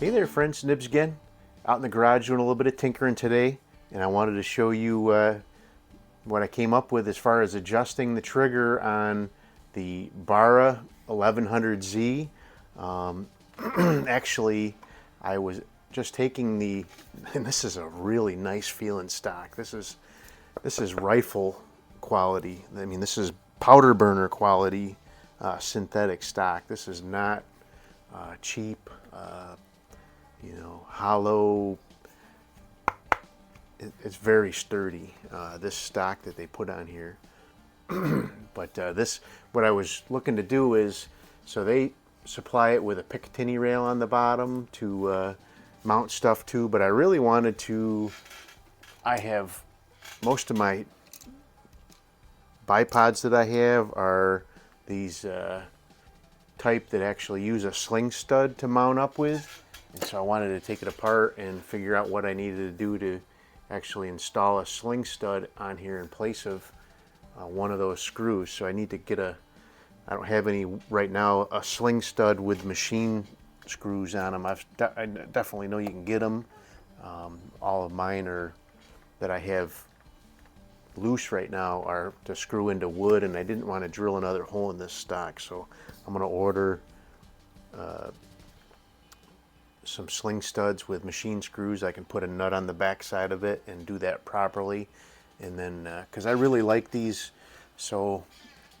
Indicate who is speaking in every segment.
Speaker 1: Hey there friends, Nibs again. Out in the garage doing a little bit of tinkering today, and I wanted to show you what I came up with as far as adjusting the trigger on the Barra 1100Z. Actually, I was just taking the, and this is a really nice feeling stock. This is rifle quality. I mean, this is powder burner quality synthetic stock. This is not cheap. Hollow. It's very sturdy, this stock that they put on here. But what I was looking to do is, so they supply it with a Picatinny rail on the bottom to mount stuff to, but I really wanted to, I have, most of my bipods that I have are these type that actually use a sling stud to mount up with. And so I wanted to take it apart and figure out what I needed to do to actually install a sling stud on here in place of one of those screws. So I need to get I don't have any right now, a sling stud with machine screws on them. I definitely know you can get them. All of mine that I have loose right now are to screw into wood, and I didn't want to drill another hole in this stock. So I'm going to order some sling studs with machine screws. I can put a nut on the back side of it and do that properly. And then, because I really like these, so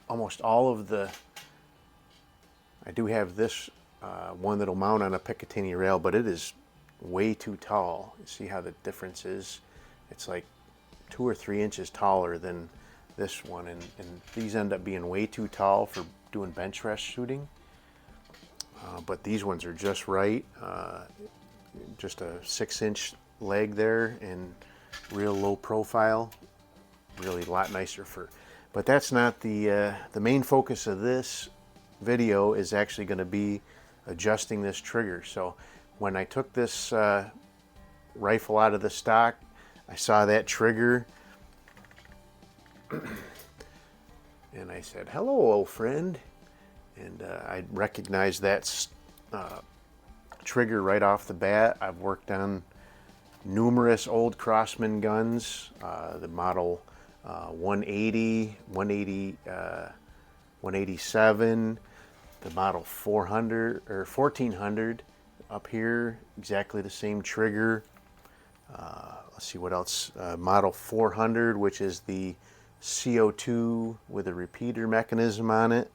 Speaker 1: almost all of I do have this one that'll mount on a Picatinny rail, but it is way too tall. You see how the difference is? It's like 2 or 3 inches taller than this one, and these end up being way too tall for doing bench rest shooting. But these ones are just right. Just a 6-inch leg there and real low profile. Really a lot nicer but that's not the main focus of this video. Is actually going to be adjusting this trigger. So when I took this rifle out of the stock, I saw that trigger and I said, "Hello, old friend." And I recognized that trigger right off the bat. I've worked on numerous old Crosman guns, the model 180, 187, the model 400 or 1400 up here, exactly the same trigger. Let's see what else. Model 400, which is the CO2 with a repeater mechanism on it.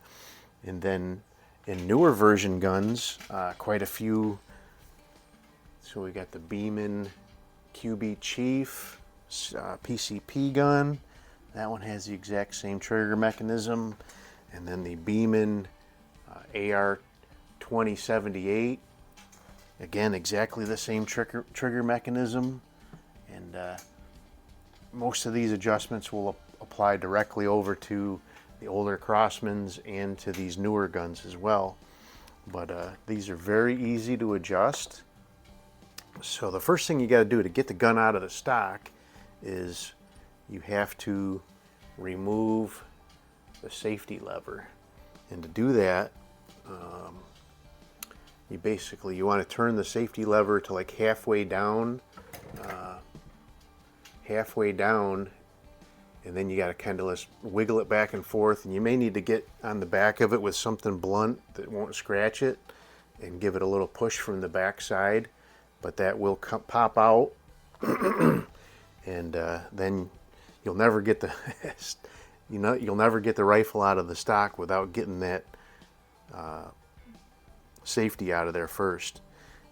Speaker 1: And then in newer version guns, quite a few. So we got the Beeman QB Chief PCP gun. That one has the exact same trigger mechanism. And then the Beeman AR 2078. Again, exactly the same trigger mechanism. And most of these adjustments will apply directly over to the older Crosmans and to these newer guns as well. But these are very easy to adjust. So the first thing you got to do to get the gun out of the stock is you have to remove the safety lever. And to do that, you want to turn the safety lever to like halfway down, and then you got to kind of just wiggle it back and forth, and you may need to get on the back of it with something blunt that won't scratch it and give it a little push from the back side, but that will pop out. And then you'll never get the you'll never get the rifle out of the stock without getting that safety out of there first.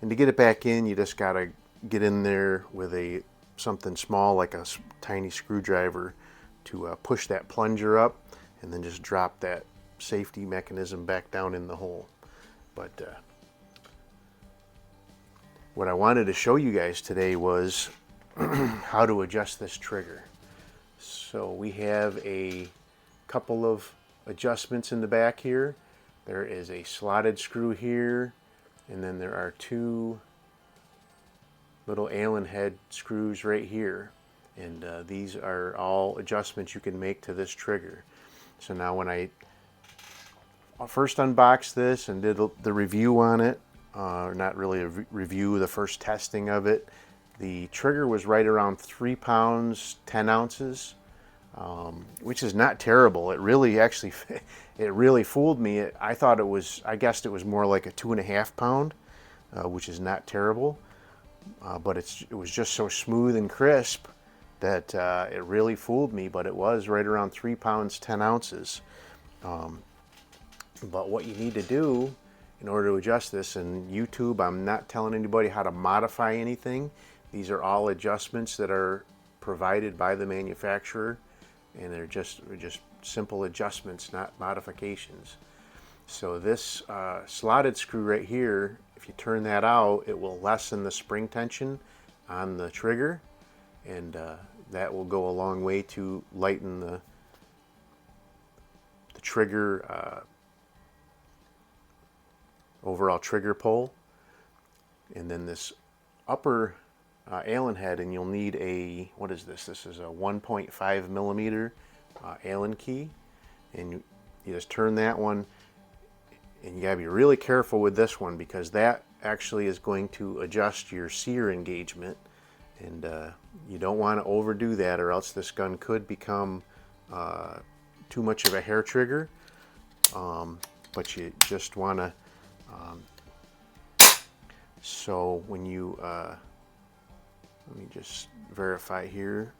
Speaker 1: And to get it back in, you just got to get in there with something small like a tiny screwdriver to push that plunger up, and then just drop that safety mechanism back down in the hole. But what I wanted to show you guys today was how to adjust this trigger. So we have a couple of adjustments in the back here. There is a slotted screw here, and then there are 2 little Allen head screws right here. And these are all adjustments you can make to this trigger. So now when I first unboxed this and did the review on it, not really a review, the first testing of it. The trigger was right around 3 pounds, 10 ounces, which is not terrible. It really actually, it really fooled me. I thought it was, I guessed it was more like a 2.5 pound, which is not terrible. But it was just so smooth and crisp that it really fooled me, but it was right around 3 pounds, 10 ounces. But what you need to do in order to adjust this, and YouTube, I'm not telling anybody how to modify anything. These are all adjustments that are provided by the manufacturer, and they're just simple adjustments, not modifications. So this slotted screw right here, if you turn that out, it will lessen the spring tension on the trigger, and that will go a long way to lighten the trigger, overall trigger pull. And then this upper Allen head, and you'll need a, what is this? This is a 1.5 millimeter Allen key, and you just turn that one. And you gotta be really careful with this one, because that actually is going to adjust your sear engagement, and you don't want to overdo that, or else this gun could become too much of a hair trigger. But you just want to. So when you let me just verify here.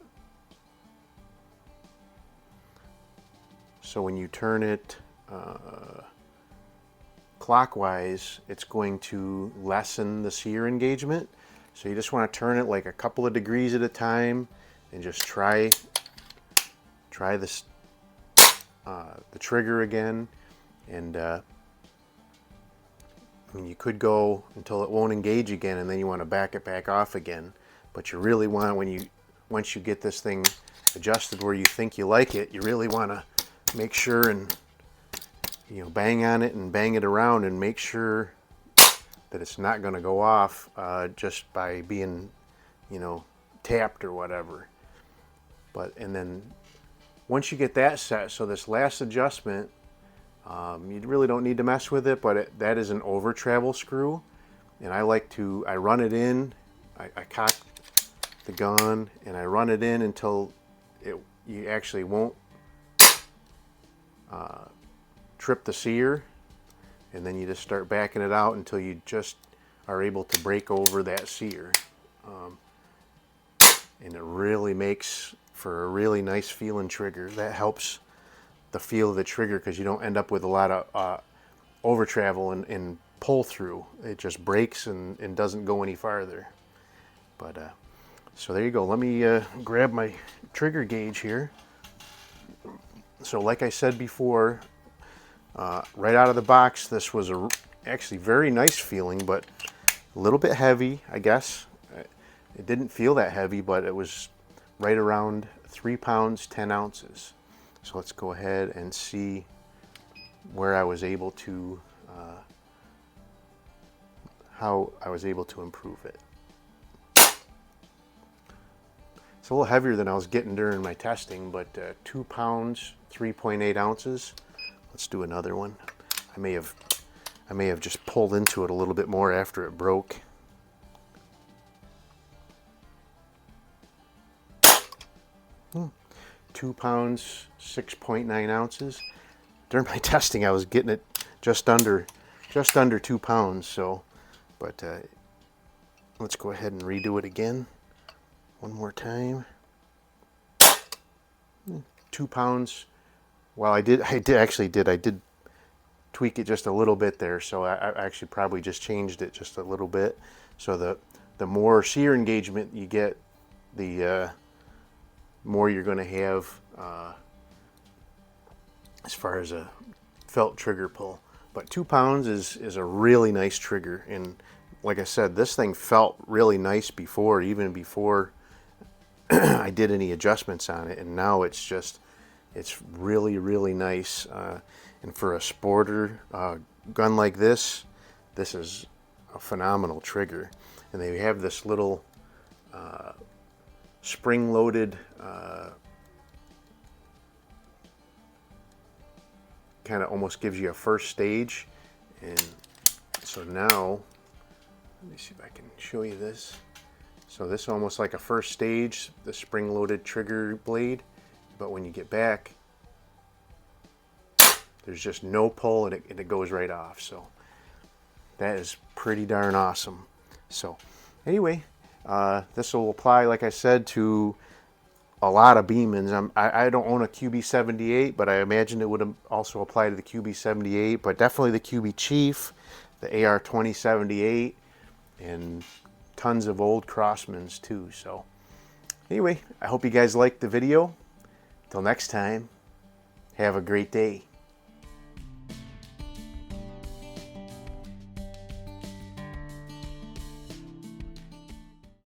Speaker 1: So when you turn it clockwise, it's going to lessen the sear engagement. So you just want to turn it like a couple of degrees at a time, and just try this the trigger again. And I mean, you could go until it won't engage again, and then you want to back it back off again. But you really want, once you get this thing adjusted where you think you like it, you really want to make sure and bang on it and bang it around and make sure that it's not going to go off just by being, tapped or whatever. And then once you get that set, so this last adjustment, you really don't need to mess with it, but that is an over travel screw, and I run it in, I cock the gun, and I run it in until you actually won't trip the sear, and then you just start backing it out until you just are able to break over that sear. And it really makes for a really nice feeling trigger. That helps the feel of the trigger, because you don't end up with a lot of over travel and pull through. It just breaks and doesn't go any farther. But so there you go. Let me grab my trigger gauge here. So like I said before, right out of the box, this was actually very nice feeling, but a little bit heavy, I guess. It didn't feel that heavy, but it was right around 3 pounds, 10 ounces. So let's go ahead and see where I was able to, how I was able to improve it. It's a little heavier than I was getting during my testing, but 2 pounds, 3.8 ounces. Let's do another one. I may have just pulled into it a little bit more after it broke. Hmm. 2 pounds, 6.9 ounces. During my testing, I was getting it just under 2 pounds. So, but let's go ahead and redo it again. One more time. 2 pounds. Well, I did tweak it just a little bit there. So I actually probably just changed it just a little bit. So the more sear engagement you get, the more you're going to have as far as a felt trigger pull. But 2 pounds is a really nice trigger, and like I said, this thing felt really nice before, even before I did any adjustments on it, and now it's really, really nice. And for a sporter gun like this is a phenomenal trigger. And they have this little spring-loaded kind of almost gives you a first stage. And so now Let me see if I can show you this. So this is almost like a first stage, the spring-loaded trigger blade, but when you get back, there's just no pull and it goes right off. So that is pretty darn awesome. So anyway, this will apply, like I said, to a lot of Beemans. I don't own a QB78, but I imagine it would also apply to the QB78, but definitely the QB Chief, the AR-2078, and tons of old Crosmans too. So anyway, I hope you guys liked the video. Till next time, have a great day.